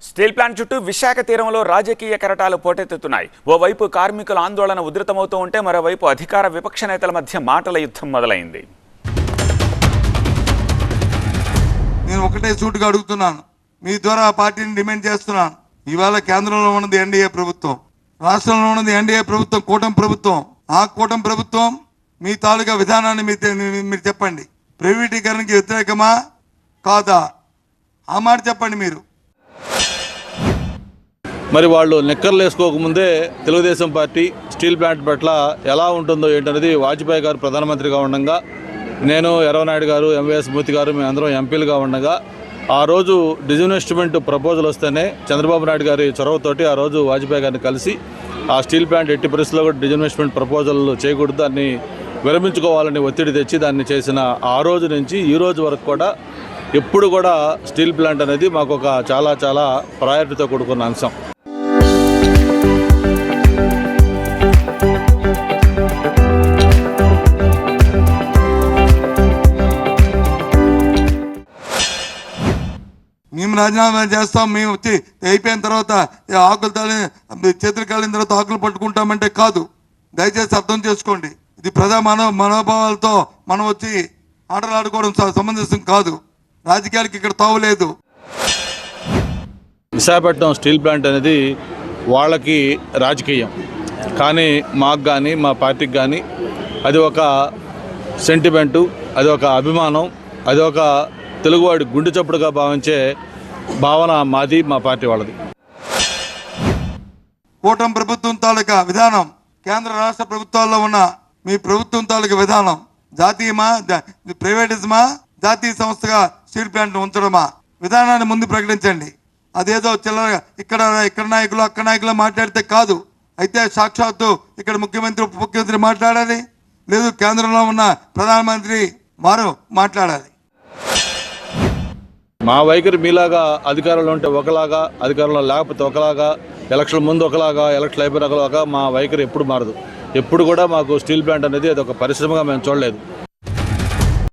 Steel plant చుట్టూ విశాఖ తీరంలో రాజకీయ కెరటాలు పోటెత్తుతున్నాయి. ఓవైపు కార్మికుల ఆందోళన ఉధృతమవుతూ ఉంటే మరోవైపు అధికార విపక్ష నేతల మధ్య మాటల యుద్ధం మొదలైంది. నేను ఒకటే సూటిగా అడుగుతున్నాను, మీ ద్వారా పార్టీని డిమాండ్ చేస్తున్నాను. ఇవాళ కేంద్రంలో ఉన్నది ఎన్డీఏ ప్రభుత్వం, రాష్ట్రంలో ఉన్నది ఎన్డీఏ ప్రభుత్వం, కూటమి ప్రభుత్వం. ఆ కూటమి ప్రభుత్వం మీ తాలూకా విధానాన్ని మీరు చెప్పండి. ప్రైవేటీకరణకి వ్యతిరేకమా కాదా? ఆ మాట చెప్పండి మీరు. మరి వాళ్ళు నిక్కర్లు వేసుకోకముందే తెలుగుదేశం పార్టీ స్టీల్ ప్లాంట్ పట్ల ఎలా ఉంటుందో ఏంటనేది వాజ్పేయి గారు ప్రధానమంత్రిగా ఉండగా, నేను ఎర్రవనాయుడు గారు, ఎంవీఎస్ మూర్తి గారు, మేమందరం ఎంపీలుగా ఉండగా ఆ రోజు డిజిన్వెస్ట్మెంట్ ప్రపోజల్ వస్తేనే చంద్రబాబు నాయుడు గారి చొరవతోటి ఆ రోజు వాజ్పేయి గారిని కలిసి ఆ స్టీల్ ప్లాంట్ ఎట్టి పరిస్థితుల్లో కూడా డిజిన్వెస్ట్మెంట్ ప్రపోజల్ చేయకూడదు, దాన్ని విరమించుకోవాలని ఒత్తిడి తెచ్చి దాన్ని చేసిన ఆ రోజు నుంచి ఈ రోజు వరకు కూడా ఎప్పుడు కూడా స్టీల్ ప్లాంట్ అనేది మాకు ఒక చాలా ప్రయారిటీతో కూడుకున్న అంశం. మేము రాజీనామా చేస్తాం, మేము వచ్చి అయిపోయిన తర్వాత ఆకులు చేతులు కాలిన తర్వాత ఆకులు పట్టుకుంటామంటే కాదు. దయచేసి అర్థం చేసుకోండి, ఇది ప్రజా మనోభావాలతో మనం వచ్చి ఆటలు ఆడుకోవడం సమంజసం కాదు. రాజకీయాలకి ఇక్కడ తావులేదు. విశాఖపట్నం స్టీల్ ప్లాంట్ అనేది వాళ్ళకి రాజకీయం, కానీ మాకు కానీ మా పార్టీకి కానీ అది ఒక సెంటిమెంటు, అది ఒక అభిమానం, అది ఒక తెలుగువాడి గుండె చప్పుడుగా భావించే భావన మాది, మా పార్టీ వాళ్ళది. కూటమి ప్రభుత్వం తాలూకా విధానం, కేంద్ర రాష్ట్ర ప్రభుత్వాల్లో ఉన్న మీ ప్రభుత్వం తాలూకా విధానం జాతీయమా, ప్రైవేటిజమా, జాతీయ సంస్థగా స్టీల్ ప్లాంట్ ఉంచడమా? విధానాన్ని ముందు ప్రకటించండి. అదేదో చిల్లరగా ఇక్కడ నాయకులు అక్కడ నాయకులు మాట్లాడితే కాదు. అయితే సాక్షాత్తు ఇక్కడ ముఖ్యమంత్రి ఉప ముఖ్యమంత్రి మాట్లాడాలి, లేదు కేంద్రంలో ఉన్న ప్రధానమంత్రి వారు మాట్లాడాలి. మా వైఖరి మీలాగా అధికారంలో ఉంటే ఒకలాగా, అధికారంలో లేకపోతే ఒకలాగా, ఎలక్షన్ ముందు ఒకలాగా, ఎలక్షన్ అయిపోయిన ఒకలాగా మా వైఖరి ఎప్పుడు మారదు. ఎప్పుడు కూడా మాకు స్టీల్ ప్లాంట్ అనేది అది ఒక పరిశ్రమగా మేము చూడలేదు.